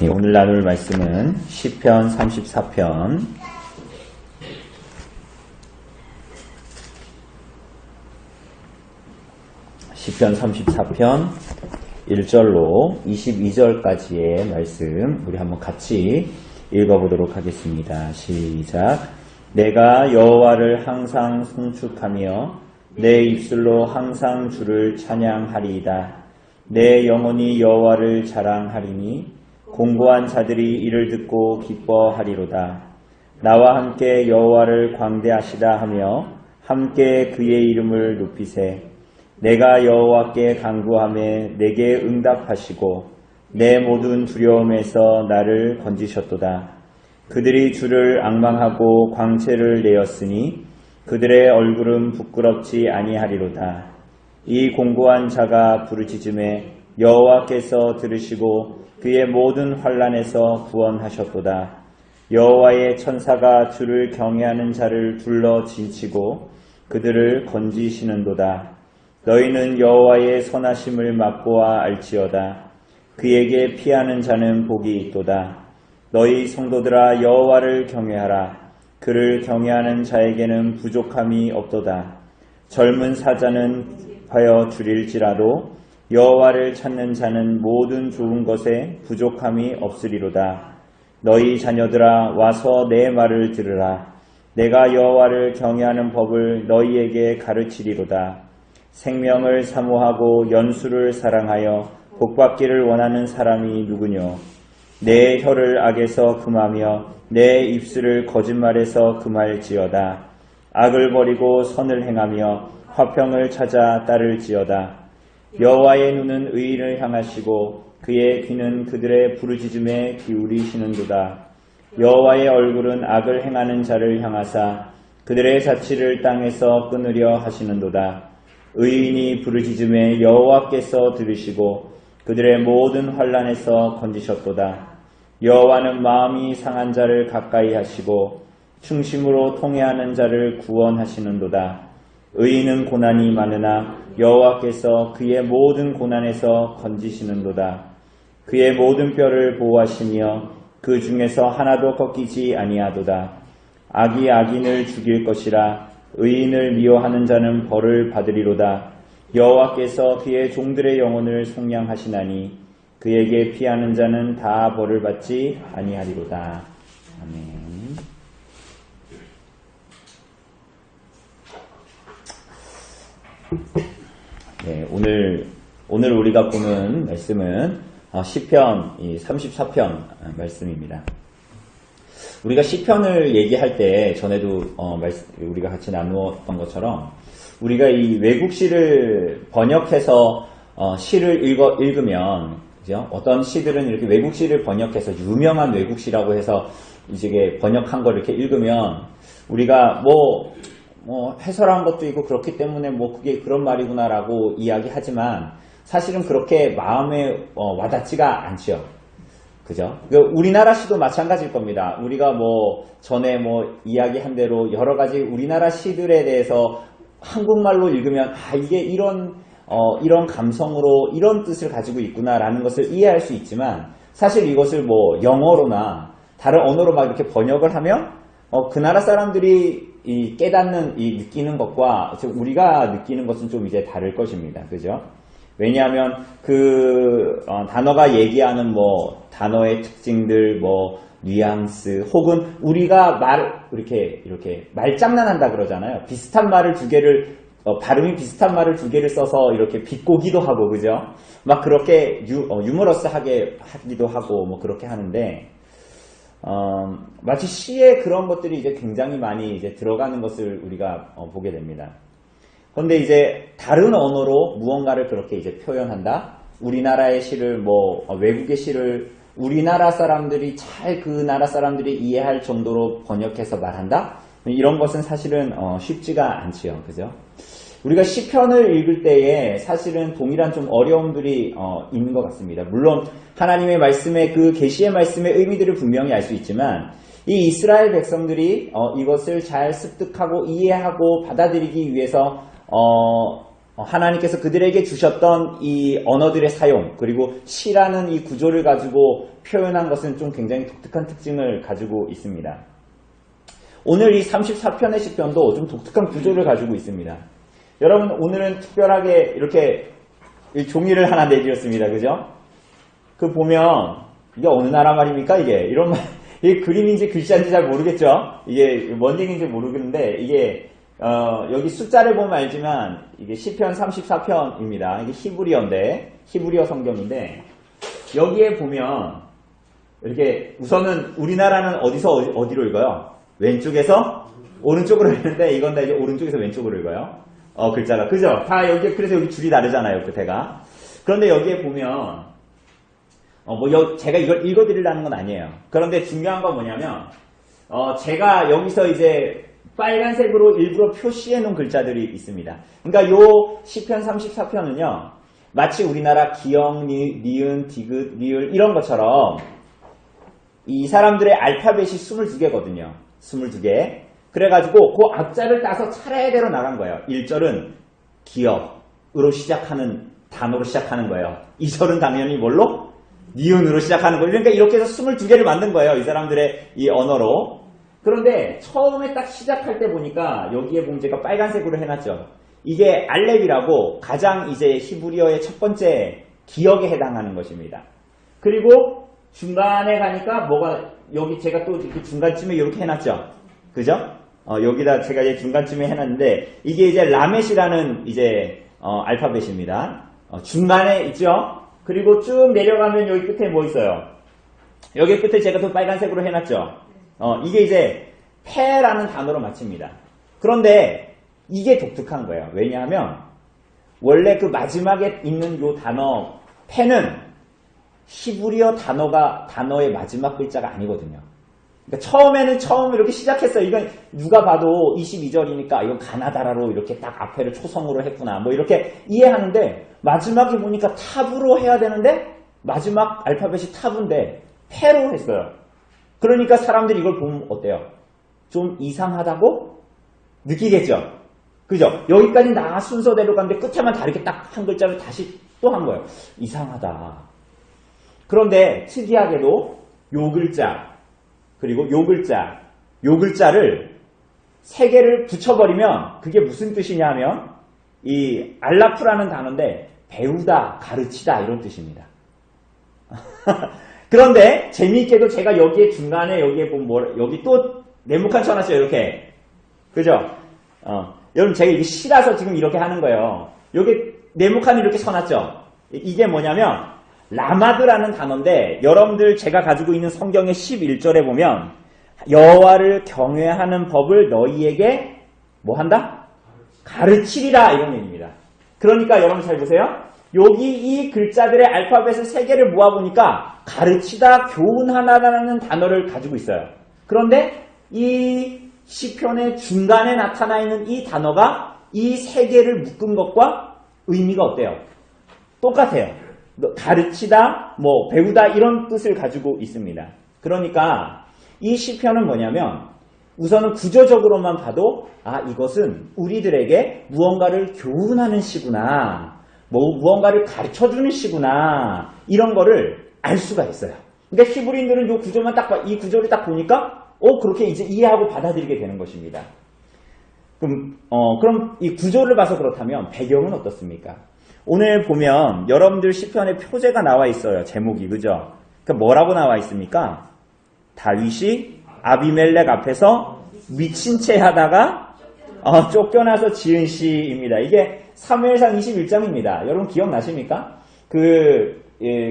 오늘 나눌 말씀은 시편 34편 시편 34편 1절로 22절까지의 말씀 우리 한번 같이 읽어보도록 하겠습니다. 시작. 내가 여호와를 항상 송축하며 내 입술로 항상 주를 찬양하리이다. 내 영혼이 여호와를 자랑하리니 공고한 자들이 이를 듣고 기뻐하리로다. 나와 함께 여호와를 광대하시다 하며 함께 그의 이름을 높이세. 내가 여호와께 간구하매 내게 응답하시고 내 모든 두려움에서 나를 건지셨도다. 그들이 주를 앙망하고 광채를 내었으니 그들의 얼굴은 부끄럽지 아니하리로다. 이 공고한 자가 부르짖음에 여호와께서 들으시고 그의 모든 환난에서 구원하셨도다. 여호와의 천사가 주를 경외하는 자를 둘러 진치고 그들을 건지시는도다. 너희는 여호와의 선하심을 맛보아 알지어다. 그에게 피하는 자는 복이 있도다. 너희 성도들아 여호와를 경외하라. 그를 경외하는 자에게는 부족함이 없도다. 젊은 사자는 하여 줄일지라도 여호와를 찾는 자는 모든 좋은 것에 부족함이 없으리로다. 너희 자녀들아 와서 내 말을 들으라. 내가 여호와를 경외하는 법을 너희에게 가르치리로다. 생명을 사모하고 연수를 사랑하여 복받기를 원하는 사람이 누구뇨? 내 혀를 악에서 금하며 내 입술을 거짓말에서 금할지어다. 악을 버리고 선을 행하며 화평을 찾아 따를지어다. 여호와의 눈은 의인을 향하시고 그의 귀는 그들의 부르짖음에 기울이시는도다. 여호와의 얼굴은 악을 행하는 자를 향하사 그들의 자취를 땅에서 끊으려 하시는도다. 의인이 부르짖음에 여호와께서 들으시고 그들의 모든 환난에서 건지셨도다. 여호와는 마음이 상한 자를 가까이 하시고 충심으로 통회하는 자를 구원하시는도다. 의인은 고난이 많으나 여호와께서 그의 모든 고난에서 건지시는도다. 그의 모든 뼈를 보호하시며 그 중에서 하나도 꺾이지 아니하도다. 악이 악인을 죽일 것이라. 의인을 미워하는 자는 벌을 받으리로다. 여호와께서 그의 종들의 영혼을 속량하시나니 그에게 피하는 자는 다 벌을 받지 아니하리로다. 아멘. 네, 오늘 우리가 보는 말씀은 시편 34편 말씀입니다. 우리가 시편을 얘기할 때 전에도 우리가 같이 나누었던 것처럼 우리가 이 외국 시를 번역해서 시를 읽으면 그죠? 어떤 시들은 이렇게 외국 시를 번역해서 유명한 외국 시라고 해서 이제 번역한 걸 이렇게 읽으면 우리가 뭐 해설한 것도 있고 그렇기 때문에 그게 그런 말이구나라고 이야기하지만 사실은 그렇게 마음에 와닿지가 않죠. 그죠? 우리나라 시도 마찬가지일 겁니다. 우리가 전에 이야기한 대로 여러 가지 우리나라 시들에 대해서 한국말로 읽으면 이게 이런 감성으로 이런 뜻을 가지고 있구나라는 것을 이해할 수 있지만 사실 이것을 영어로나 다른 언어로 막 이렇게 번역을 하면 그 나라 사람들이 깨닫는 느끼는 것과 우리가 느끼는 것은 좀 이제 다를 것입니다. 그죠? 왜냐하면 단어가 얘기하는 단어의 특징들, 뉘앙스, 혹은 우리가 이렇게 말장난한다 그러잖아요. 비슷한 말을 두 개를, 발음이 비슷한 말을 두 개를 써서 이렇게 비꼬기도 하고, 그죠? 막 그렇게 유머러스하게 하기도 하고, 그렇게 하는데, 마치 시에 그런 것들이 이제 굉장히 많이 이제 들어가는 것을 우리가 보게 됩니다. 그런데 이제 다른 언어로 무언가를 그렇게 이제 표현한다. 우리나라의 시를 외국의 시를 우리나라 사람들이 그 나라 사람들이 이해할 정도로 번역해서 말한다. 이런 것은 사실은 쉽지가 않지요. 그죠? 우리가 시편을 읽을 때에 사실은 동일한 좀 어려움들이 있는 것 같습니다. 물론 하나님의 말씀의 그 계시의 말씀의 의미들을 분명히 알 수 있지만 이 이스라엘 백성들이 이것을 잘 습득하고 이해하고 받아들이기 위해서 하나님께서 그들에게 주셨던 이 언어들의 사용, 그리고 시라는 이 구조를 가지고 표현한 것은 좀 굉장히 독특한 특징을 가지고 있습니다. 오늘 이 34편의 시편도 좀 독특한 구조를 가지고 있습니다. 여러분, 오늘은 특별하게 이렇게 종이를 하나 내드렸습니다. 그죠? 그 보면, 이게 어느 나라 말입니까? 이게 이게 그림인지 글씨인지 잘 모르겠죠? 이게 뭔 얘기인지 모르겠는데, 이게 여기 숫자를 보면 알지만 이게 시편 34편입니다. 이게 히브리어 성경인데, 여기에 보면 이렇게 우선은 우리나라는 어디서 어디로 읽어요? 왼쪽에서 오른쪽으로 읽는데, 이건 다 이제 오른쪽에서 왼쪽으로 읽어요. 글자가. 그죠? 다 여기, 그래서 여기 줄이 다르잖아요, 끝에가. 그런데 여기에 보면 제가 이걸 읽어드리려는 건 아니에요. 그런데 중요한 건 뭐냐면, 제가 여기서 이제 빨간색으로 일부러 표시해 놓은 글자들이 있습니다. 그러니까 요 시편 34편은요, 마치 우리나라 기역, 니은, 디귿, 리을 이런 것처럼 이 사람들의 알파벳이 22개거든요. 22개. 그래가지고 그 악자를 따서 차례대로 나간 거예요. 1절은 기역으로 시작하는 단어로 시작하는 거예요. 2절은 당연히 뭘로? 니은으로 시작하는 거예요. 그러니까 이렇게 해서 22개를 만든 거예요. 이 사람들의 이 언어로. 그런데 처음에 딱 시작할 때 보니까 여기에 보면 제가 빨간색으로 해놨죠. 이게 알렙이라고 가장 이제 히브리어의 첫 번째 기역에 해당하는 것입니다. 그리고 중간에 가니까 여기 제가 또 이렇게 중간쯤에 이렇게 해놨죠. 그죠? 여기다 제가 이제 중간쯤에 해놨는데, 이게 이제 라멧이라는 이제 알파벳입니다. 중간에 있죠? 그리고 쭉 내려가면 여기 끝에 뭐 있어요? 여기 끝에 제가 또 빨간색으로 해놨죠? 이게 이제 페라는 단어로 마칩니다. 그런데 이게 독특한 거예요. 왜냐하면 원래 그 마지막에 있는 요 단어 페는 히브리어 단어의 마지막 글자가 아니거든요. 그러니까 처음 이렇게 시작했어요. 이건 누가 봐도 22절이니까 이건 가나다라로 이렇게 딱 앞에를 초성으로 했구나. 뭐 이렇게 이해하는데, 마지막에 보니까 탑으로 해야 되는데 마지막 알파벳이 탑인데 페로 했어요. 그러니까 사람들이 이걸 보면 어때요? 좀 이상하다고 느끼겠죠? 그죠? 여기까지 나 순서대로 갔는데 끝에만 다르게 딱 한 글자를 다시 또 한 거예요. 이상하다. 그런데 특이하게도 요 글자, 그리고 요 글자를 세 개를 붙여버리면 그게 무슨 뜻이냐 하면, 이 알라프라는 단어인데 배우다, 가르치다 이런 뜻입니다. 그런데 재미있게도 제가 여기에 중간에 여기에 보면 여기 또 네모칸 쳐놨어요. 이렇게. 그죠? 여러분, 제가 이게 시라서 지금 이렇게 하는 거예요. 여기 네모칸 이렇게 쳐놨죠? 이게 뭐냐면 라마드라는 단어인데, 여러분들 제가 가지고 있는 성경의 11절에 보면 여호와를 경외하는 법을 너희에게 뭐 한다? 가르치리라, 이런 얘기입니다. 그러니까 여러분 잘 보세요. 여기 이 글자들의 알파벳을 세 개를 모아보니까 가르치다, 교훈하다라는 단어를 가지고 있어요. 그런데 이 시편의 중간에 나타나 있는 이 단어가 이 세 개를 묶은 것과 의미가 어때요? 똑같아요. 가르치다, 배우다 이런 뜻을 가지고 있습니다. 그러니까 이 시편은 뭐냐면, 우선은 구조적으로만 봐도 이것은 우리들에게 무언가를 교훈하는 시구나, 무언가를 가르쳐주는 시구나, 이런 거를 알 수가 있어요. 그러니까 히브리인들은 이 구조를 딱 보니까 그렇게 이제 이해하고 받아들이게 되는 것입니다. 그럼 이 구조를 봐서 그렇다면 배경은 어떻습니까? 오늘 보면 여러분들 시편에 표제가 나와 있어요. 제목이, 그죠? 뭐라고 나와 있습니까? 다윗이 아비멜렉 앞에서 미친 채 하다가 쫓겨나서 지은 시입니다. 이게 사무엘상 21장입니다. 여러분 기억나십니까?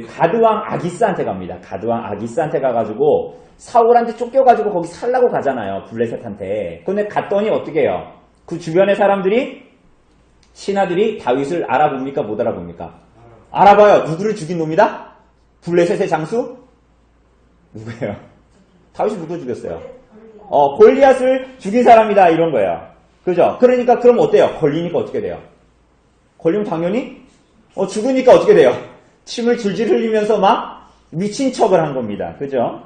가드왕 아기스한테 갑니다. 가드왕 아기스한테 가가지고 사울한테 쫓겨가지고 거기 살라고 가잖아요. 블레셋한테. 근데 갔더니 어떻게 해요? 그 주변의 사람들이, 신하들이 다윗을 알아봅니까? 못 알아봅니까? 알아봐요. 누구를 죽인 놈이다? 블레셋의 장수? 누구예요? 다윗이 누구 죽였어요? 골리앗을 죽인 사람이다, 이런 거예요. 그죠? 그러니까 그럼 어때요? 걸리니까 어떻게 돼요? 걸리면 당연히 죽으니까 어떻게 돼요? 침을 줄줄 흘리면서 막 미친 척을 한 겁니다. 그죠?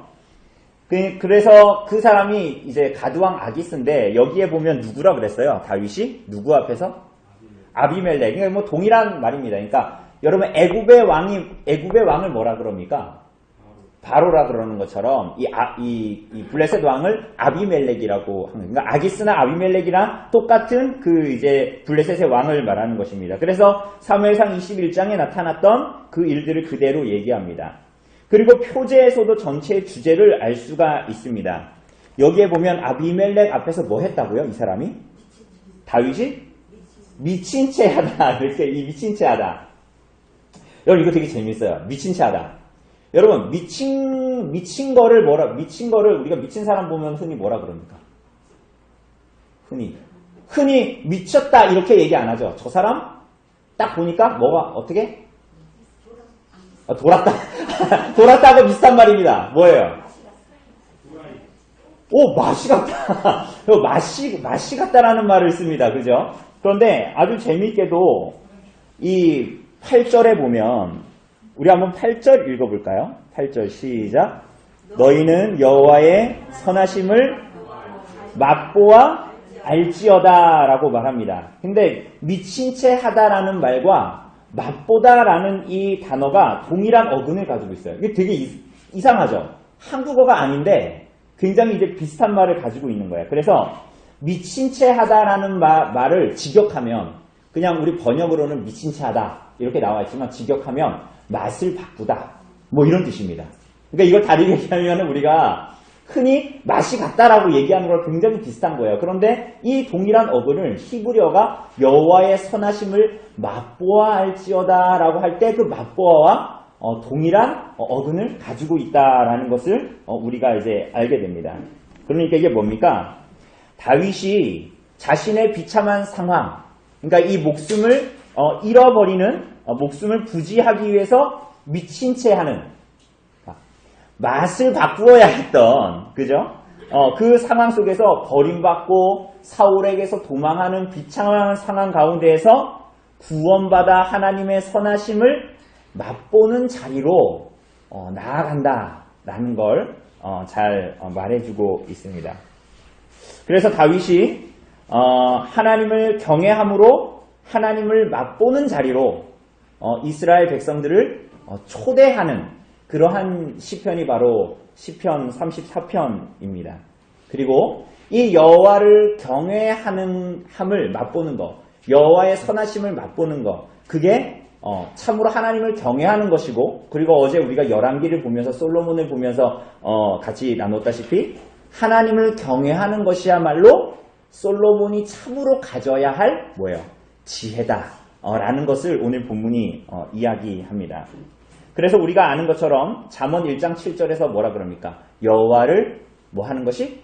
그래서 그 사람이 이제 가드왕 아기스인데, 여기에 보면 누구라 그랬어요? 다윗이? 누구 앞에서? 아비멜렉. 그러니까 뭐 동일한 말입니다. 그러니까 여러분 애굽의 왕을 뭐라 그럽니까? 바로라 그러는 것처럼 이 블레셋 왕을 아비멜렉이라고 하는, 그러니까 아기스나 아비멜렉이랑 똑같은 그 이제 블레셋의 왕을 말하는 것입니다. 그래서 사무엘상 21장에 나타났던 그 일들을 그대로 얘기합니다. 그리고 표제에서도 전체의 주제를 알 수가 있습니다. 여기에 보면 아비멜렉 앞에서 뭐 했다고요? 이 사람이? 다윗이? 미친 채 하다. 이렇게 이 미친 채 하다. 여러분 이거 되게 재밌어요. 미친 채 하다. 여러분 미친 거를 우리가 미친 사람 보면 흔히 뭐라 그럽니까? 흔히 미쳤다 이렇게 얘기 안 하죠. 저 사람 딱 보니까 뭐가 어떻게? 돌았다. 돌았다고 비슷한 말입니다. 뭐예요? 오, 맛이 같다. 맛이 같다라는 말을 씁니다. 그죠? 그런데 아주 재미있게도 이 8절에 보면 우리 한번 8절 읽어볼까요? 8절 시작. 너희는 여호와의 선하심을 맛보아 알지어다 라고 말합니다. 근데 미친 채 하다라는 말과 맛보다라는 이 단어가 동일한 어근을 가지고 있어요. 이게 되게 이상하죠? 한국어가 아닌데 굉장히 이제 비슷한 말을 가지고 있는 거예요. 그래서 미친 채 하다라는 말을 직역하면 그냥 우리 번역으로는 미친 채 하다 이렇게 나와 있지만 직역하면 맛을 바꾸다 뭐 이런 뜻입니다. 그러니까 이걸 다르게 얘기하면 우리가 흔히 맛이 같다라고 얘기하는 걸 굉장히 비슷한 거예요. 그런데 이 동일한 어근을 히브리어가 여호와의 선하심을 맛보아 알지어다 라고 할 때 그 맛보아와 동일한 어근을 가지고 있다라는 것을 우리가 이제 알게 됩니다. 그러니까 이게 뭡니까? 다윗이 자신의 비참한 상황, 그러니까 이 목숨을 잃어버리는, 목숨을 부지하기 위해서 미친 채 하는, 맛을 바꾸어야 했던, 그죠? 그 상황 속에서 버림받고 사울에게서 도망하는 비참한 상황 가운데에서 구원받아 하나님의 선하심을 맛보는 자리로 나아간다라는 걸 잘 말해주고 있습니다. 그래서 다윗이 하나님을 경외함으로 하나님을 맛보는 자리로 이스라엘 백성들을 초대하는 그러한 시편이 바로 시편 34편입니다. 그리고 이 여호와를 경외하는 함을 맛보는 것, 여호와의 선하심을 맛보는 것, 그게 참으로 하나님을 경외하는 것이고, 그리고 어제 우리가 열왕기를 보면서 솔로몬을 보면서 같이 나눴다시피 하나님을 경외하는 것이야말로 솔로몬이 참으로 가져야 할 뭐예요? 지혜다 라는 것을 오늘 본문이 이야기합니다. 그래서 우리가 아는 것처럼 잠언 1장 7절에서 뭐라 그럽니까? 여호와를 뭐 하는 것이?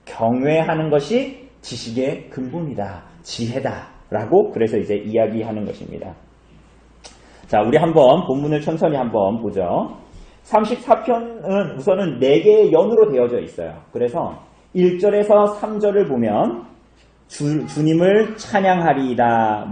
경외하는 것이 지식의 근본이다. 지혜다. 라고 그래서 이제 이야기하는 것입니다. 자, 우리 한번 본문을 천천히 한번 보죠. 34편은 우선은 4개의 연으로 되어져 있어요. 그래서 1절에서 3절을 보면 주님을 찬양하리이다.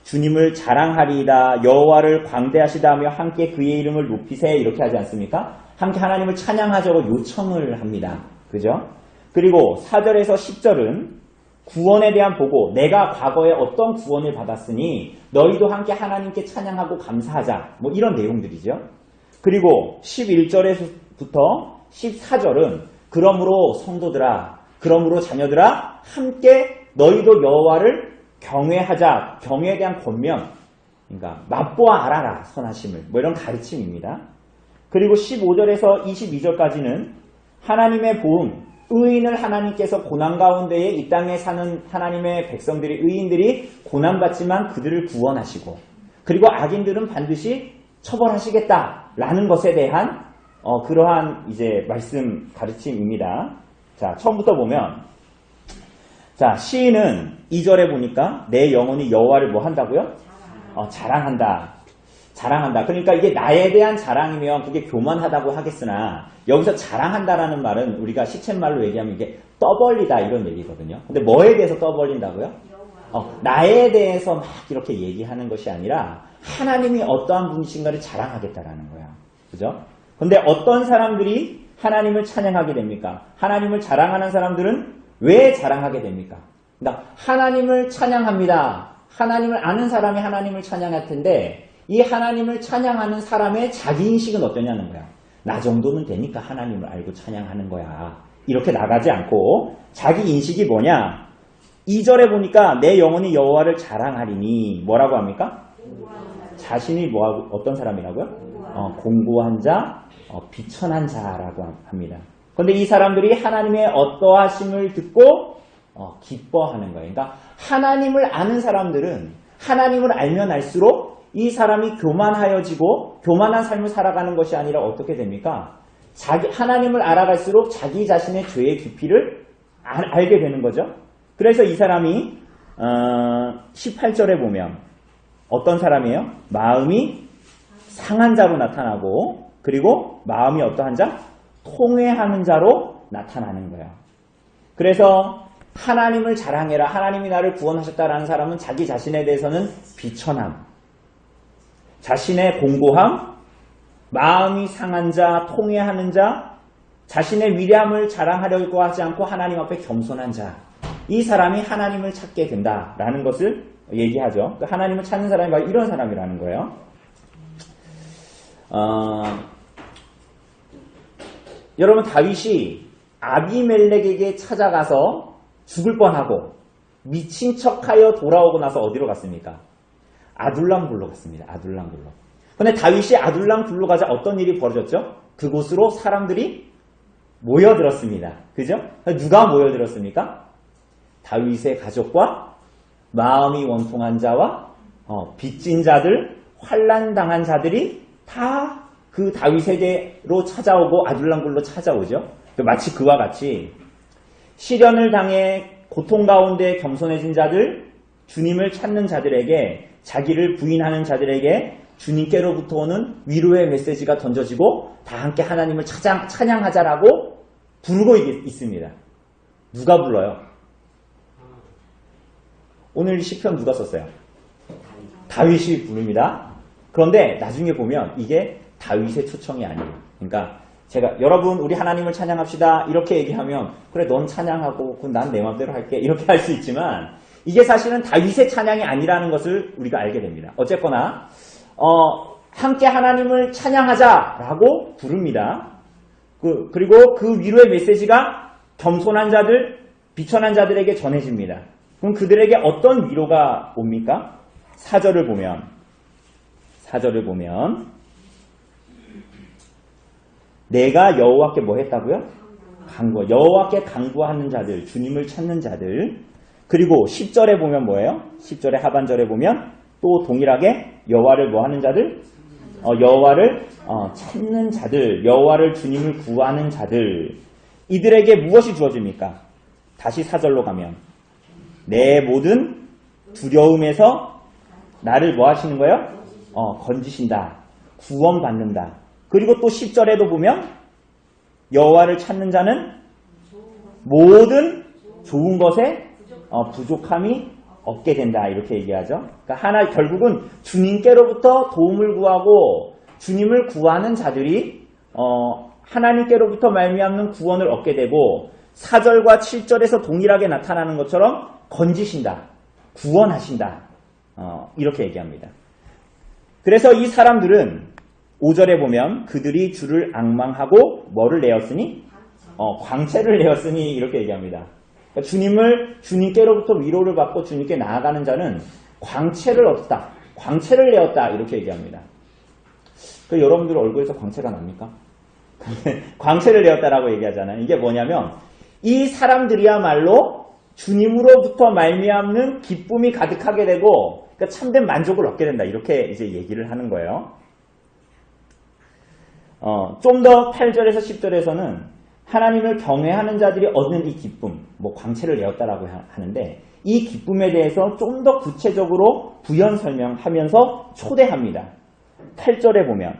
주님을 자랑하리이다. 여호와를 광대하시다며 함께 그의 이름을 높이세. 이렇게 하지 않습니까? 함께 하나님을 찬양하자고 요청을 합니다. 그죠? 그리고 4절에서 10절은 구원에 대한 보고, 내가 과거에 어떤 구원을 받았으니 너희도 함께 하나님께 찬양하고 감사하자. 이런 내용들이죠. 그리고 11절에서부터 14절은 그러므로 성도들아, 그러므로 자녀들아, 함께 너희도 여호와를 경외하자. 경외에 대한 권면, 그러니까 맛보아 알아라 선하심을, 이런 가르침입니다. 그리고 15절에서 22절까지는 하나님의 보응, 의인을 하나님께서 고난 가운데에 이 땅에 사는 하나님의 백성들이, 의인들이 고난받지만 그들을 구원하시고, 그리고 악인들은 반드시 처벌하시겠다라는 것에 대한 그러한 이제 말씀 가르침입니다. 자, 처음부터 보면, 자, 시인은 2절에 보니까 내 영혼이 여호와를 뭐 한다고요? 자랑한다. 자랑한다. 그러니까 이게 나에 대한 자랑이면 그게 교만하다고 하겠으나, 여기서 자랑한다라는 말은 우리가 시쳇말로 얘기하면 이게 떠벌리다 이런 얘기거든요. 근데 뭐에 대해서 떠벌린다고요? 나에 대해서 막 이렇게 얘기하는 것이 아니라 하나님이 어떠한 분이신가를 자랑하겠다라는 거야. 그죠? 근데 어떤 사람들이 하나님을 찬양하게 됩니까? 하나님을 자랑하는 사람들은 왜 자랑하게 됩니까? 그러니까 하나님을 찬양합니다. 하나님을 아는 사람이 하나님을 찬양할 텐데 이 하나님을 찬양하는 사람의 자기인식은 어떠냐는 거야. 나 정도는 되니까 하나님을 알고 찬양하는 거야. 이렇게 나가지 않고 자기 인식이 뭐냐. 2절에 보니까 내 영혼이 여호와를 자랑하리니 뭐라고 합니까? 자신이 뭐하고 어떤 사람이라고요? 공고한 자, 비천한 자라고 합니다. 그런데 이 사람들이 하나님의 어떠하심을 듣고 기뻐하는 거예요. 그러니까 하나님을 아는 사람들은 하나님을 알면 알수록 이 사람이 교만하여지고 교만한 삶을 살아가는 것이 아니라 어떻게 됩니까? 하나님을 알아갈수록 자기 자신의 죄의 깊이를 알게 되는 거죠. 그래서 이 사람이 18절에 보면 어떤 사람이에요? 마음이 상한 자로 나타나고 그리고 마음이 어떠한 자? 통회하는 자로 나타나는 거예요. 그래서 하나님을 자랑해라. 하나님이 나를 구원하셨다라는 사람은 자기 자신에 대해서는 비천함, 자신의 공고함, 마음이 상한 자, 통회하는 자, 자신의 위대함을 자랑하려고 하지 않고 하나님 앞에 겸손한 자. 이 사람이 하나님을 찾게 된다라는 것을 얘기하죠. 하나님을 찾는 사람이 바로 이런 사람이라는 거예요. 여러분 다윗이 아비멜렉에게 찾아가서 죽을 뻔하고 미친 척하여 돌아오고 나서 어디로 갔습니까? 아둘람 굴로 갔습니다. 아둘람 굴로. 근데 다윗이 아둘람 굴로 가자 어떤 일이 벌어졌죠? 그곳으로 사람들이 모여들었습니다. 그죠? 누가 모여들었습니까? 다윗의 가족과 마음이 원통한 자와 빚진 자들, 환난당한 자들이 다 그 다윗에게로 찾아오고 아둘람 굴로 찾아오죠. 마치 그와 같이 시련을 당해 고통 가운데 겸손해진 자들, 주님을 찾는 자들에게, 자기를 부인하는 자들에게 주님께로부터 오는 위로의 메시지가 던져지고 다 함께 하나님을 찬양하자라고 부르고 있습니다. 누가 불러요? 오늘 시편 누가 썼어요? 다윗이 부릅니다. 그런데 나중에 보면 이게 다윗의 초청이 아니에요. 그러니까 제가 여러분 우리 하나님을 찬양합시다 이렇게 얘기하면 그래 넌 찬양하고 난 내 맘대로 할게 이렇게 할 수 있지만 이게 사실은 다윗의 찬양이 아니라는 것을 우리가 알게 됩니다. 어쨌거나 함께 하나님을 찬양하자라고 부릅니다. 그리고 그 위로의 메시지가 겸손한 자들, 비천한 자들에게 전해집니다. 그럼 그들에게 어떤 위로가 옵니까? 4절을 보면 내가 여호와께 뭐 했다고요? 여호와께 간구하는 자들, 주님을 찾는 자들. 그리고 10절에 보면 뭐예요? 10절의 하반절에 보면 또 동일하게 여호와를 뭐 하는 자들? 여호와를 찾는 자들, 여호와를 주님을 구하는 자들. 이들에게 무엇이 주어집니까? 다시 4절로 가면 내 모든 두려움에서 나를 뭐 하시는 거예요? 건지신다. 구원받는다. 그리고 또 10절에도 보면 여호와를 찾는 자는 모든 좋은 것에 부족함이 없게 된다. 이렇게 얘기하죠. 그러니까 결국은 주님께로부터 도움을 구하고 주님을 구하는 자들이 하나님께로부터 말미암는 구원을 얻게 되고 4절과 7절에서 동일하게 나타나는 것처럼 건지신다. 구원하신다. 이렇게 얘기합니다. 그래서 이 사람들은 5절에 보면 그들이 주를 앙망하고 뭐를 내었으니? 광채를 내었으니 이렇게 얘기합니다. 그러니까 주님께로부터 위로를 받고 주님께 나아가는 자는 광채를 얻었다. 광채를 내었다. 이렇게 얘기합니다. 여러분들 얼굴에서 광채가 납니까? 광채를 내었다라고 얘기하잖아요. 이게 뭐냐면 이 사람들이야말로 주님으로부터 말미암는 기쁨이 가득하게 되고 그러니까 참된 만족을 얻게 된다. 이렇게 이제 얘기를 하는 거예요. 좀 더 8절에서 10절에서는 하나님을 경외하는 자들이 얻는 이 기쁨, 광채를 내었다라고 하는데 이 기쁨에 대해서 좀 더 구체적으로 부연 설명하면서 초대합니다. 8절에 보면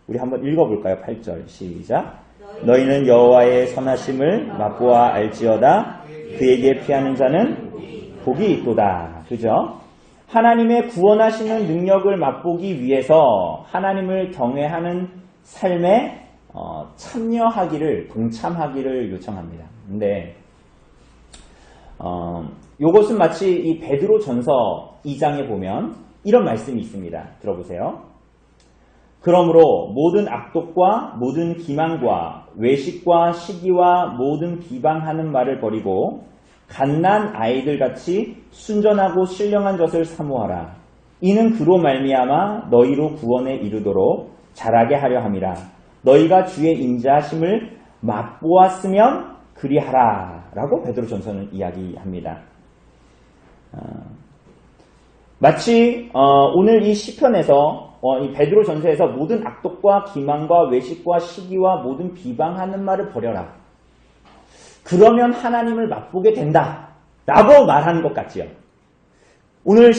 우리 한번 읽어볼까요? 8절 시작. 너희는 여호와의 선하심을 맛보아 알지어다. 그에게 피하는 자는 복이 있도다. 그죠? 하나님의 구원하시는 능력을 맛보기 위해서 하나님을 경외하는 삶에 참여하기를, 동참하기를 요청합니다. 근데 요것은 마치 이 베드로 전서 2장에 보면 이런 말씀이 있습니다. 들어보세요. 그러므로 모든 악독과 모든 기만과 외식과 시기와 모든 비방하는 말을 버리고 갓난 아이들같이 순전하고 신령한 것을 사모하라. 이는 그로 말미암아 너희로 구원에 이르도록 자라게 하려 함이라. 너희가 주의 인자하심을 맛보았으면 그리하라. 라고 베드로 전서는 이야기합니다. 마치 오늘 이 시편에서 이 베드로 전서에서 모든 악독과 기만과 외식과 시기와 모든 비방하는 말을 버려라. 그러면 하나님을 맛보게 된다. 라고 말하는 것 같지요. 오늘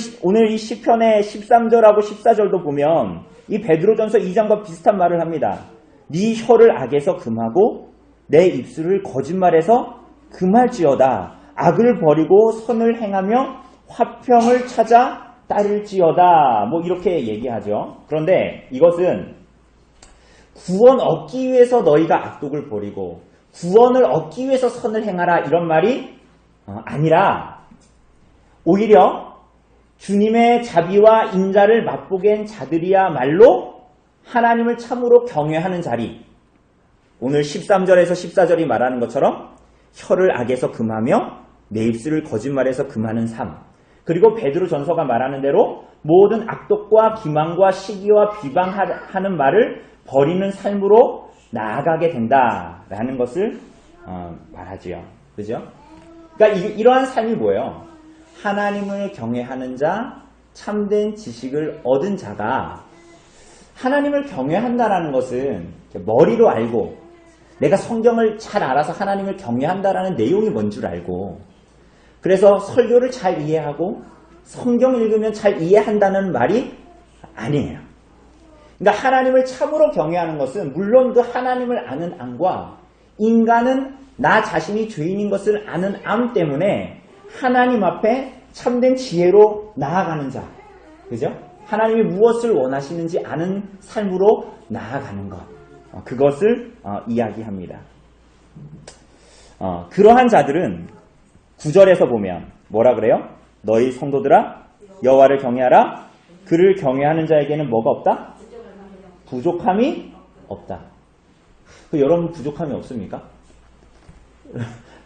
이 시편의 13절하고 14절도 보면 이 베드로전서 2장과 비슷한 말을 합니다. 네 혀를 악에서 금하고 내 입술을 거짓말에서 금할지어다. 악을 버리고 선을 행하며 화평을 찾아 따를지어다. 뭐 이렇게 얘기하죠. 그런데 이것은 구원 얻기 위해서 너희가 악독을 버리고 구원을 얻기 위해서 선을 행하라 이런 말이 아니라 오히려 주님의 자비와 인자를 맛보게 한 자들이야말로 하나님을 참으로 경외하는 자리. 오늘 13절에서 14절이 말하는 것처럼 혀를 악에서 금하며 내 입술을 거짓말에서 금하는 삶. 그리고 베드로 전서가 말하는 대로 모든 악독과 기만과 시기와 비방하는 말을 버리는 삶으로 나아가게 된다라는 것을 말하지요. 그죠? 그러니까 이러한 삶이 뭐예요? 하나님을 경외하는 자, 참된 지식을 얻은 자가 하나님을 경외한다라는 것은 머리로 알고 내가 성경을 잘 알아서 하나님을 경외한다라는 내용이 뭔 줄 알고 그래서 설교를 잘 이해하고 성경 읽으면 잘 이해한다는 말이 아니에요. 그러니까 하나님을 참으로 경외하는 것은 물론 그 하나님을 아는 암과 인간은 나 자신이 죄인인 것을 아는 암 때문에 하나님 앞에 참된 지혜로 나아가는 자. 그죠? 하나님이 무엇을 원하시는지 아는 삶으로 나아가는 것. 그것을 이야기합니다. 그러한 자들은 9절에서 보면 뭐라 그래요? 너희 성도들아 여호와를 경외하라. 그를 경외하는 자에게는 뭐가 없다? 부족함이 없다. 여러분 부족함이 없습니까?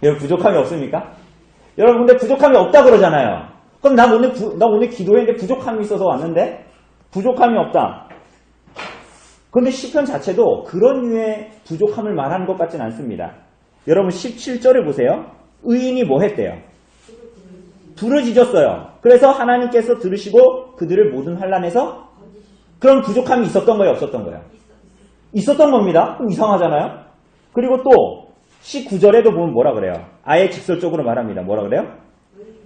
여러분 부족함이 없습니까? 여러분 근데 부족함이 없다 그러잖아요. 그럼 나 오늘 기도했는데 부족함이 있어서 왔는데 부족함이 없다. 그런데 시편 자체도 그런 류의 부족함을 말하는 것 같진 않습니다. 여러분 17절을 보세요. 의인이 뭐 했대요? 부르짖었어요. 그래서 하나님께서 들으시고 그들을 모든 환난에서 그런 부족함이 있었던 거예요? 없었던 거예요? 있었던 겁니다. 그럼 이상하잖아요. 그리고 또 19절에도 보면 뭐라 그래요? 아예 직설적으로 말합니다. 뭐라 그래요?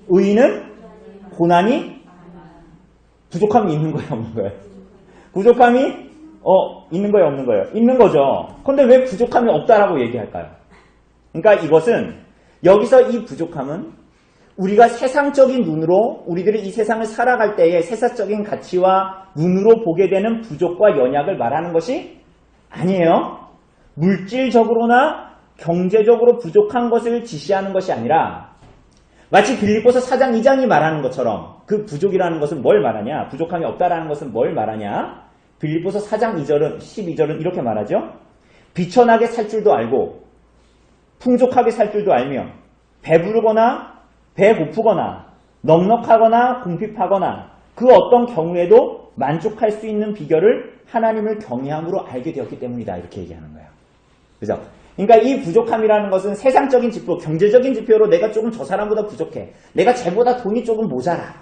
의인은 고난이 부족함이 있는 거예요? 없는 거예요? 부족함이 있는 거예요? 없는 거예요? 있는 거죠. 그런데 왜 부족함이 없다라고 얘기할까요? 그러니까 이것은 여기서 이 부족함은 우리가 세상적인 눈으로 우리들이 이 세상을 살아갈 때에 세상적인 가치와 눈으로 보게 되는 부족과 연약을 말하는 것이 아니에요. 물질적으로나 경제적으로 부족한 것을 지시하는 것이 아니라 마치 빌립보서 4장 2장이 말하는 것처럼 그 부족이라는 것은 뭘 말하냐? 부족함이 없다라는 것은 뭘 말하냐? 빌립보서 4장 2절은 12절은 이렇게 말하죠. 비천하게 살 줄도 알고 풍족하게 살 줄도 알며 배부르거나 배고프거나 넉넉하거나 궁핍하거나 그 어떤 경우에도 만족할 수 있는 비결을 하나님을 경외함으로 알게 되었기 때문이다. 이렇게 얘기하는 거예요. 그죠? 그러니까 이 부족함이라는 것은 세상적인 지표, 경제적인 지표로 내가 조금 저 사람보다 부족해. 내가 쟤보다 돈이 조금 모자라.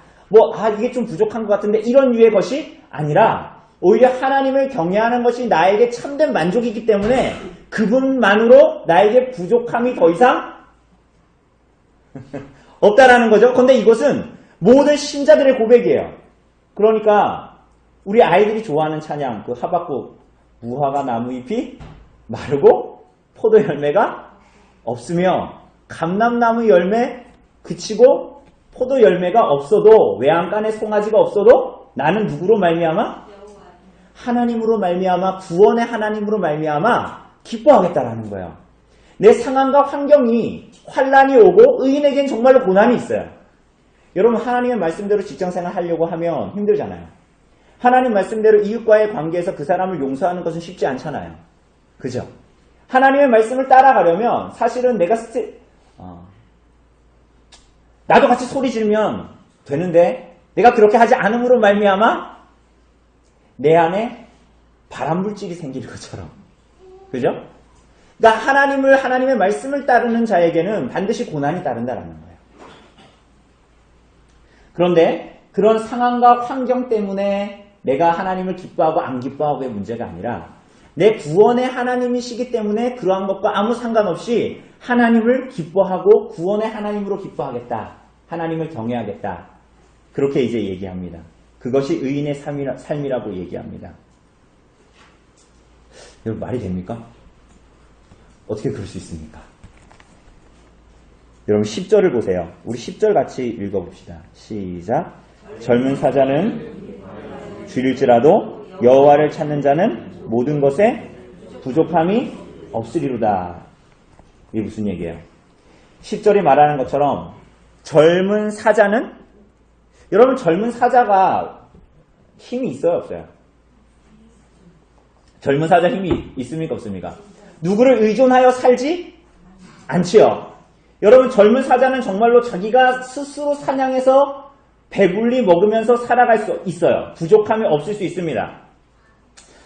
이게 좀 부족한 것 같은데 이런 류의 것이 아니라 오히려 하나님을 경외하는 것이 나에게 참된 만족이기 때문에 그분만으로 나에게 부족함이 더 이상 없다라는 거죠. 그런데 이것은 모든 신자들의 고백이에요. 그러니까 우리 아이들이 좋아하는 찬양, 그 하박국 무화과 나무 잎이 마르고 포도 열매가 없으며 감람나무 열매 그치고 포도 열매가 없어도 외양간에 송아지가 없어도 나는 누구로 말미암아? 하나님으로 말미암아 구원의 하나님으로 말미암아 기뻐하겠다라는 거예요. 내 상황과 환경이 환란이 오고 의인에겐 정말로 고난이 있어요. 여러분 하나님의 말씀대로 직장생활 하려고 하면 힘들잖아요. 하나님 말씀대로 이웃과의 관계에서 그 사람을 용서하는 것은 쉽지 않잖아요. 그죠? 하나님의 말씀을 따라가려면 사실은 내가 나도 같이 소리 지르면 되는데 내가 그렇게 하지 않음으로 말미암아 내 안에 발암물질이 생길 것처럼. 그죠? 그러니까 하나님의 말씀을 따르는 자에게는 반드시 고난이 따른다라는 거예요. 그런데 그런 상황과 환경 때문에 내가 하나님을 기뻐하고 안 기뻐하고의 문제가 아니라 내 구원의 하나님이시기 때문에 그러한 것과 아무 상관없이 하나님을 기뻐하고 구원의 하나님으로 기뻐하겠다. 하나님을 경외하겠다. 그렇게 이제 얘기합니다. 그것이 의인의 삶이라고 얘기합니다. 여러분 말이 됩니까? 어떻게 그럴 수 있습니까? 여러분 10절을 보세요. 우리 10절 같이 읽어봅시다. 시작. 젊은 사자는 줄일지라도 여호와를 찾는 자는 모든 것에 부족함이 없으리로다. 이게 무슨 얘기예요? 10절이 말하는 것처럼 젊은 사자는, 여러분 젊은 사자가 힘이 있어요 없어요? 젊은 사자 힘이 있습니까 없습니까? 누구를 의존하여 살지 않지요. 여러분 젊은 사자는 정말로 자기가 스스로 사냥해서 배불리 먹으면서 살아갈 수 있어요. 부족함이 없을 수 있습니다.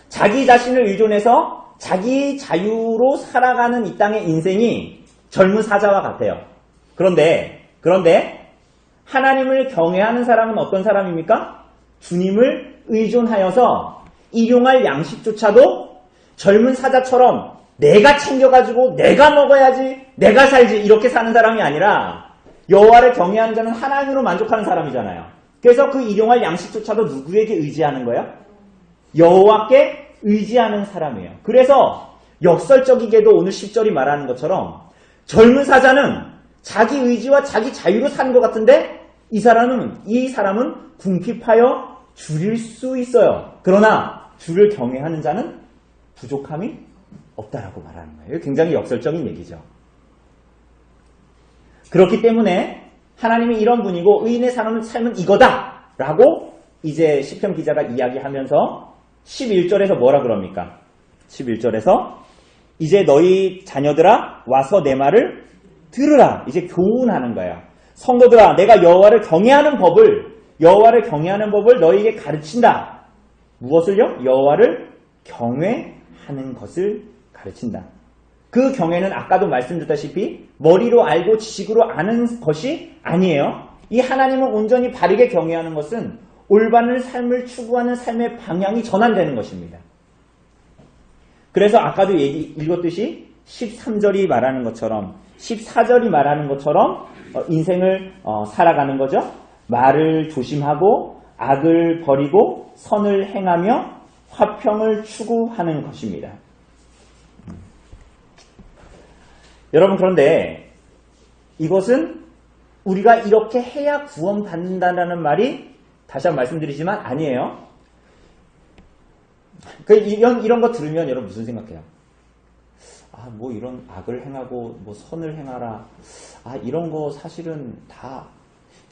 자기 자신을 의존해서 자기 자유로 살아가는 이 땅의 인생이 젊은 사자와 같아요. 그런데 하나님을 경외하는 사람은 어떤 사람입니까? 주님을 의존하여서 일용할 양식조차도 젊은 사자처럼 내가 챙겨가지고 내가 먹어야지, 내가 살지 이렇게 사는 사람이 아니라 여호와를 경외하는 자는 하나님으로 만족하는 사람이잖아요. 그래서 그 일용할 양식조차도 누구에게 의지하는 거예요? 여호와께 의지하는 사람이에요. 그래서 역설적이게도 오늘 10절이 말하는 것처럼 젊은 사자는 자기 의지와 자기 자유로 사는 것 같은데 이 사람은 궁핍하여 줄일 수 있어요. 그러나 주를 경외하는 자는 부족함이 없다라고 말하는 거예요. 굉장히 역설적인 얘기죠. 그렇기 때문에 하나님이 이런 분이고 의인의 삶은 이거다 라고 이제 시편 기자가 이야기하면서 11절에서 뭐라 그럽니까? 11절에서 이제 너희 자녀들아 와서 내 말을 들으라. 이제 교훈하는 거예요. 성도들아 내가 여호와를 경외하는 법을 너희에게 가르친다. 무엇을요? 여호와를 경외하는 것을 가르친다. 그 경외는 아까도 말씀드렸다시피 머리로 알고 지식으로 아는 것이 아니에요. 이 하나님을 온전히 바르게 경외하는 것은 올바른 삶을 추구하는 삶의 방향이 전환되는 것입니다. 그래서 아까도 읽었듯이 13절이 말하는 것처럼 14절이 말하는 것처럼 인생을 살아가는 거죠. 말을 조심하고 악을 버리고 선을 행하며 화평을 추구하는 것입니다. 여러분 그런데 이것은 우리가 이렇게 해야 구원받는다는 말이 다시 한번 말씀드리지만 아니에요. 이런 거 들으면 여러분 무슨 생각해요? 뭐 이런 악을 행하고 뭐 선을 행하라. 이런 거 사실은 다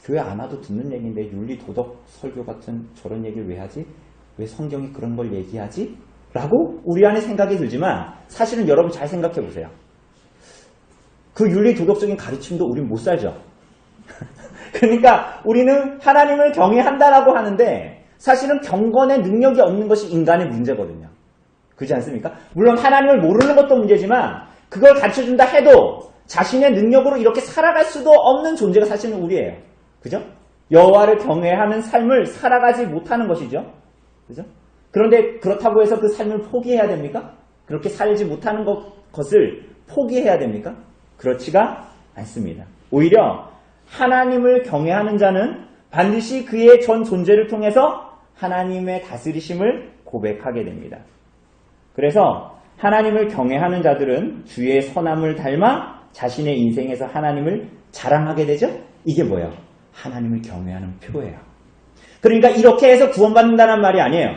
교회 안 와도 듣는 얘기인데 윤리 도덕 설교 같은 저런 얘기를 왜 하지? 왜 성경이 그런 걸 얘기하지? 라고 우리 안에 생각이 들지만 사실은 여러분 잘 생각해 보세요. 그 윤리 도덕적인 가르침도 우린 못 살죠. 그러니까 우리는 하나님을 경외한다라고 하는데 사실은 경건의 능력이 없는 것이 인간의 문제거든요. 그렇지 않습니까? 물론 하나님을 모르는 것도 문제지만 그걸 가르쳐준다 해도 자신의 능력으로 이렇게 살아갈 수도 없는 존재가 사실은 우리예요. 그죠? 여호와를 경외하는 삶을 살아가지 못하는 것이죠. 그죠? 그런데 그렇다고 해서 그 삶을 포기해야 됩니까? 그렇게 살지 못하는 것을 포기해야 됩니까? 그렇지가 않습니다. 오히려 하나님을 경외하는 자는 반드시 그의 전 존재를 통해서 하나님의 다스리심을 고백하게 됩니다. 그래서 하나님을 경외하는 자들은 주의 선함을 닮아 자신의 인생에서 하나님을 자랑하게 되죠? 이게 뭐예요? 하나님을 경외하는 표예요. 그러니까 이렇게 해서 구원받는다는 말이 아니에요.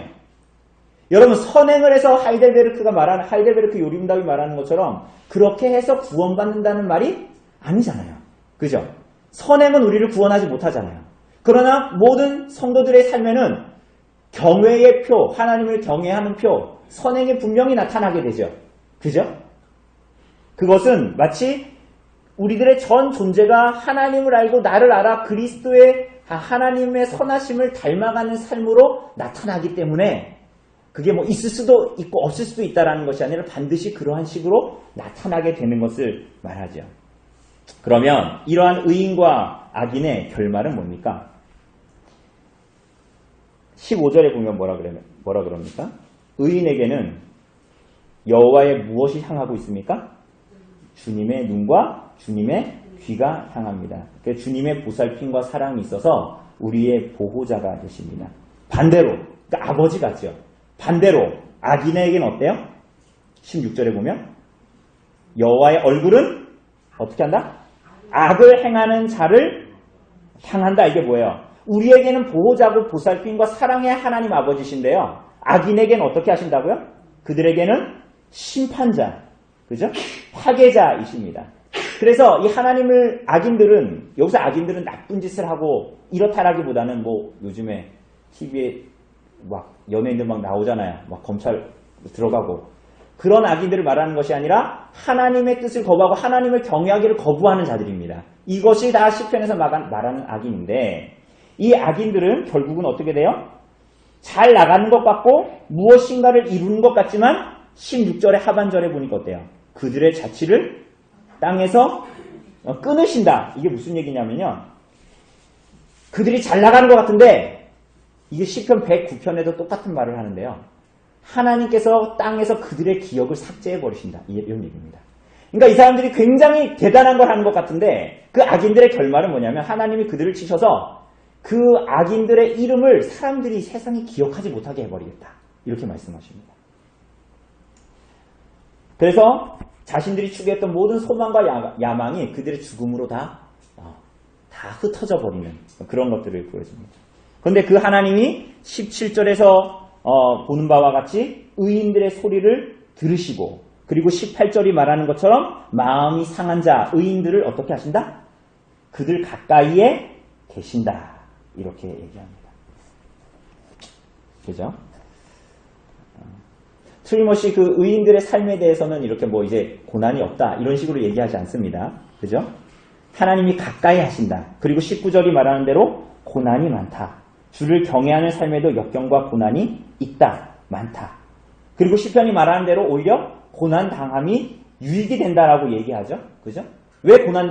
여러분 선행을 해서 하이델베르크 요림답이 말하는 것처럼 그렇게 해서 구원받는다는 말이 아니잖아요. 그죠? 선행은 우리를 구원하지 못하잖아요. 그러나 모든 성도들의 삶에는 경외의 표, 하나님을 경외하는 표, 선행이 분명히 나타나게 되죠. 그죠? 그것은 마치 우리들의 전 존재가 하나님을 알고 나를 알아 그리스도의 하나님의 선하심을 닮아가는 삶으로 나타나기 때문에 그게 뭐 있을 수도 있고 없을 수도 있다라는 것이 아니라 반드시 그러한 식으로 나타나게 되는 것을 말하죠. 그러면 이러한 의인과 악인의 결말은 뭡니까? 15절에 보면 뭐라 그럽니까? 의인에게는 여호와의 무엇이 향하고 있습니까? 주님의 눈과 주님의 귀가 향합니다. 그러니까 주님의 보살핌과 사랑이 있어서 우리의 보호자가 되십니다. 반대로, 그러니까 아버지 같죠. 반대로 악인에게는 어때요? 16절에 보면 여호와의 얼굴은 어떻게 한다? 악을 행하는 자를 향한다. 이게 뭐예요? 우리에게는 보호자고 보살핌과 사랑의 하나님 아버지신데요. 악인에게는 어떻게 하신다고요? 그들에게는 심판자, 그죠? 파괴자이십니다. 그래서 이 하나님을 여기서 악인들은 나쁜 짓을 하고 이렇다라기보다는 뭐 요즘에 TV에 막 연예인들 막 나오잖아요. 막 검찰 들어가고. 그런 악인들을 말하는 것이 아니라 하나님의 뜻을 거부하고 하나님을 경외하기를 거부하는 자들입니다. 이것이 다 시편에서 말하는 악인인데 이 악인들은 결국은 어떻게 돼요? 잘 나가는 것 같고 무엇인가를 이루는 것 같지만 16절의 하반절에 보니까 어때요? 그들의 자취를 땅에서 끊으신다. 이게 무슨 얘기냐면요. 그들이 잘 나가는 것 같은데 이게 시편 109편에도 똑같은 말을 하는데요. 하나님께서 땅에서 그들의 기억을 삭제해버리신다. 이런 얘기입니다. 그러니까 이 사람들이 굉장히 대단한 걸 하는 것 같은데 그 악인들의 결말은 뭐냐면 하나님이 그들을 치셔서 그 악인들의 이름을 사람들이 세상이 기억하지 못하게 해버리겠다. 이렇게 말씀하십니다. 그래서 자신들이 추구했던 모든 소망과 야망이 그들의 죽음으로 다 흩어져 버리는 그런 것들을 보여줍니다. 그런데 그 하나님이 17절에서 보는 바와 같이 의인들의 소리를 들으시고 그리고 18절이 말하는 것처럼 마음이 상한 자, 의인들을 어떻게 하신다? 그들 가까이에 계신다. 이렇게 얘기합니다. 그죠? 틀림없이 그 의인들의 삶에 대해서는 이렇게 뭐 이제 고난이 없다 이런 식으로 얘기하지 않습니다. 그죠? 하나님이 가까이 하신다. 그리고 19절이 말하는 대로 고난이 많다. 주를 경외하는 삶에도 역경과 고난이 있다. 많다. 그리고 시편이 말하는 대로 오히려 고난 당함이 유익이 된다라고 얘기하죠. 그죠? 왜 고난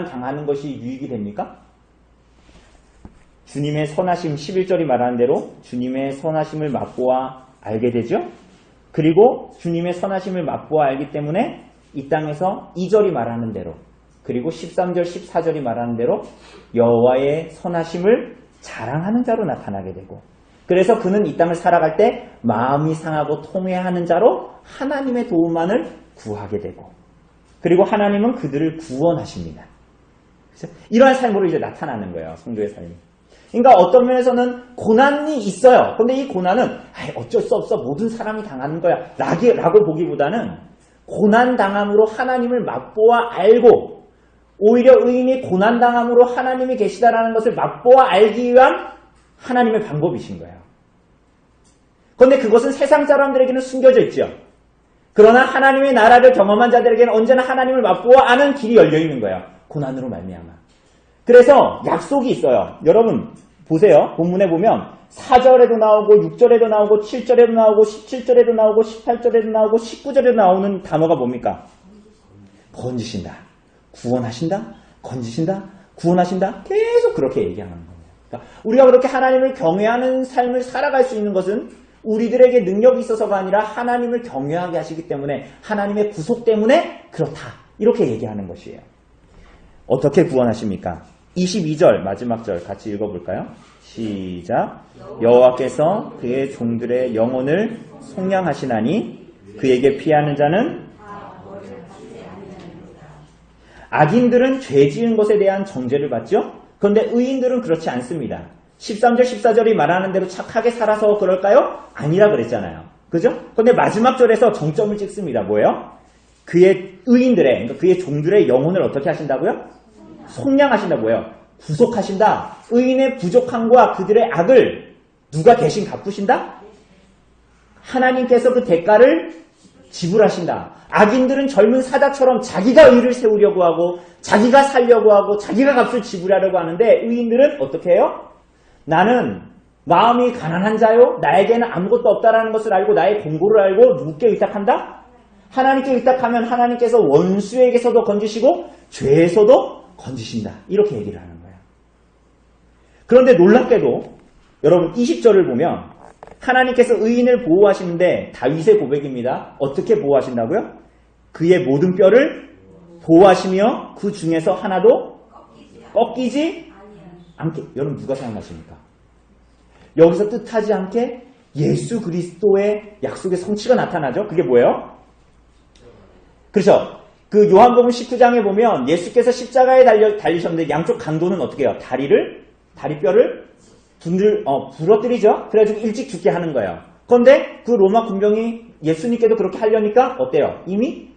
당하는 것이 유익이 됩니까? 주님의 선하심 11절이 말하는 대로 주님의 선하심을 맛보아 알게 되죠. 그리고 주님의 선하심을 맛보아 알기 때문에 이 땅에서 2절이 말하는 대로 그리고 13절 14절이 말하는 대로 여호와의 선하심을 자랑하는 자로 나타나게 되고 그래서 그는 이 땅을 살아갈 때 마음이 상하고 통회하는 자로 하나님의 도움만을 구하게 되고 그리고 하나님은 그들을 구원하십니다. 그렇죠? 이러한 삶으로 이제 나타나는 거예요. 성도의 삶이. 그러니까 어떤 면에서는 고난이 있어요. 그런데 이 고난은 어쩔 수 없어. 모든 사람이 당하는 거야. 라고 보기보다는 고난당함으로 하나님을 맛보아 알고 오히려 의인이 고난당함으로 하나님이 계시다라는 것을 맛보아 알기 위한 하나님의 방법이신 거예요. 그런데 그것은 세상 사람들에게는 숨겨져 있죠. 그러나 하나님의 나라를 경험한 자들에게는 언제나 하나님을 맛보아 아는 길이 열려있는 거예요. 고난으로 말미암아. 그래서 약속이 있어요. 여러분 보세요. 본문에 보면 4절에도 나오고 6절에도 나오고 7절에도 나오고 17절에도 나오고 18절에도 나오고 19절에도 나오는 단어가 뭡니까? 건지신다. 구원하신다. 건지신다. 구원하신다. 계속 그렇게 얘기하는 겁니다. 그러니까 우리가 그렇게 하나님을 경외하는 삶을 살아갈 수 있는 것은 우리들에게 능력이 있어서가 아니라 하나님을 경외하게 하시기 때문에 하나님의 구속 때문에 그렇다. 이렇게 얘기하는 것이에요. 어떻게 구원하십니까? 22절 마지막 절 같이 읽어볼까요? 시작. 여호와께서 그의 종들의 영혼을 속량하시나니 그에게 피하는 자는 악인들은 죄 지은 것에 대한 정죄를 받죠? 그런데 의인들은 그렇지 않습니다. 13절 14절이 말하는 대로 착하게 살아서 그럴까요? 아니라 그랬잖아요. 그죠? 그런데 마지막 절에서 정점을 찍습니다. 뭐예요? 그의 의인들의 그러니까 그의 종들의 영혼을 어떻게 하신다고요? 속량하신다 뭐예요? 구속하신다. 의인의 부족함과 그들의 악을 누가 대신 갚으신다? 하나님께서 그 대가를 지불하신다. 악인들은 젊은 사자처럼 자기가 의를 세우려고 하고 자기가 살려고 하고 자기가 값을 지불하려고 하는데 의인들은 어떻게 해요? 나는 마음이 가난한 자요. 나에게는 아무것도 없다라는 것을 알고 나의 공고를 알고 누구께 의탁한다? 하나님께 의탁하면 하나님께서 원수에게서도 건지시고 죄에서도 건지신다. 이렇게 얘기를 하는 거예요. 그런데 놀랍게도 여러분 20절을 보면 하나님께서 의인을 보호하시는데 다윗의 고백입니다. 어떻게 보호하신다고요? 그의 모든 뼈를 보호하시며 그 중에서 하나도 꺾이지 않게. 여러분 누가 생각하십니까? 여기서 뜻하지 않게 예수 그리스도의 약속의 성취가 나타나죠. 그게 뭐예요? 그렇죠. 그 요한복음 19장에 보면 예수께서 십자가에 달리셨는데 양쪽 강도는 어떻게 해요? 다리뼈를 부러뜨리죠. 그래가지고 일찍 죽게 하는 거예요. 그런데 그 로마 군병이 예수님께도 그렇게 하려니까 어때요? 이미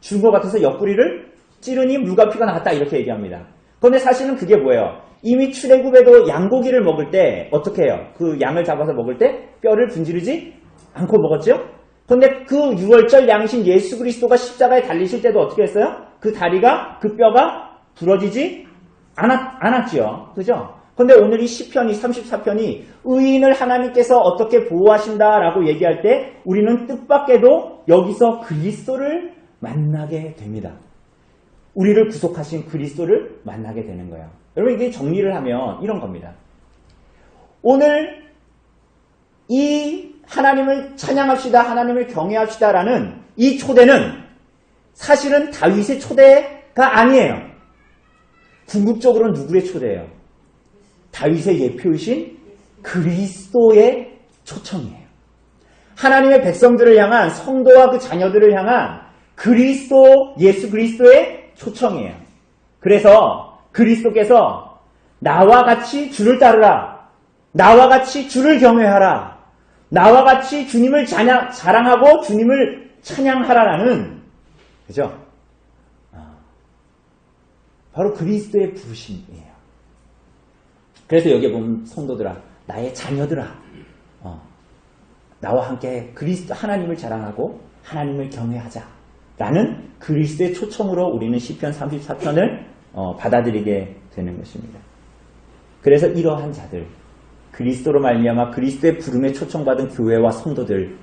죽은 것 같아서 옆구리를 찌르니 물과 피가 나왔다 이렇게 얘기합니다. 그런데 사실은 그게 뭐예요? 이미 출애굽에도 양고기를 먹을 때 어떻게 해요? 그 양을 잡아서 먹을 때 뼈를 분지르지 않고 먹었죠? 그런데 그 6월절 양신 예수 그리스도가 십자가에 달리실 때도 어떻게 했어요? 그 다리가, 그 뼈가 부러지지 않았지요. 그죠? 그런데 오늘 이 시편이 34편이 의인을 하나님께서 어떻게 보호하신다라고 얘기할 때 우리는 뜻밖에도 여기서 그리스도를 만나게 됩니다. 우리를 구속하신 그리스도를 만나게 되는 거예요. 여러분 이게 정리를 하면 이런 겁니다. 오늘 이 하나님을 찬양합시다, 하나님을 경외합시다라는 이 초대는 사실은 다윗의 초대가 아니에요. 궁극적으로는 누구의 초대예요? 다윗의 예표이신 그리스도의 초청이에요. 하나님의 백성들을 향한 성도와 그 자녀들을 향한 그리스도, 예수 그리스도의 초청이에요. 그래서 그리스도께서 나와 같이 주를 따르라. 나와 같이 주를 경외하라. 나와 같이 주님을 자랑하고 주님을 찬양하라라는, 그죠? 바로 그리스도의 부르심이에요. 그래서 여기 보면 성도들아, 나의 자녀들아, 나와 함께 그리스도 하나님을 자랑하고 하나님을 경외하자. 라는 그리스도의 초청으로 우리는 시편 34편을 받아들이게 되는 것입니다. 그래서 이러한 자들, 그리스도로 말미암아 그리스도의 부름에 초청받은 교회와 성도들,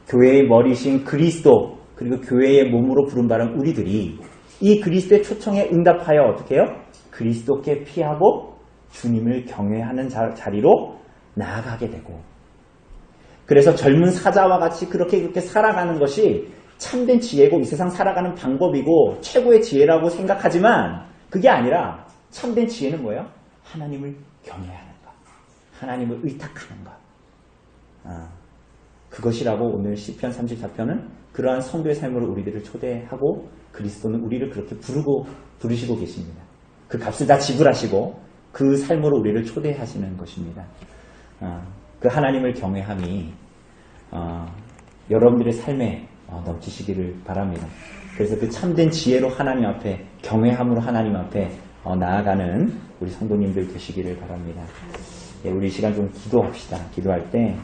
교회의 머리신 그리스도, 그리고 교회의 몸으로 부름받은 우리들이 이 그리스도의 초청에 응답하여 어떻게 해요? 그리스도께 피하고 주님을 경외하는 자리로 나아가게 되고, 그래서 젊은 사자와 같이 그렇게 살아가는 것이 참된 지혜고 이 세상 살아가는 방법이고 최고의 지혜라고 생각하지만 그게 아니라 참된 지혜는 뭐예요? 하나님을 경외하는 것, 하나님을 의탁하는 것. 그것이라고 오늘 시편 34편은 그러한 성도의 삶으로 우리들을 초대하고 그리스도는 우리를 그렇게 부르시고 계십니다. 그 값을 다 지불하시고 그 삶으로 우리를 초대하시는 것입니다. 그 하나님을 경외함이 여러분들의 삶에 넘치시기를 바랍니다. 그래서 그 참된 지혜로 하나님 앞에, 경외함으로 하나님 앞에 나아가는 우리 성도님들 되시기를 바랍니다. 예, 우리 시간 좀 기도합시다. 기도할 때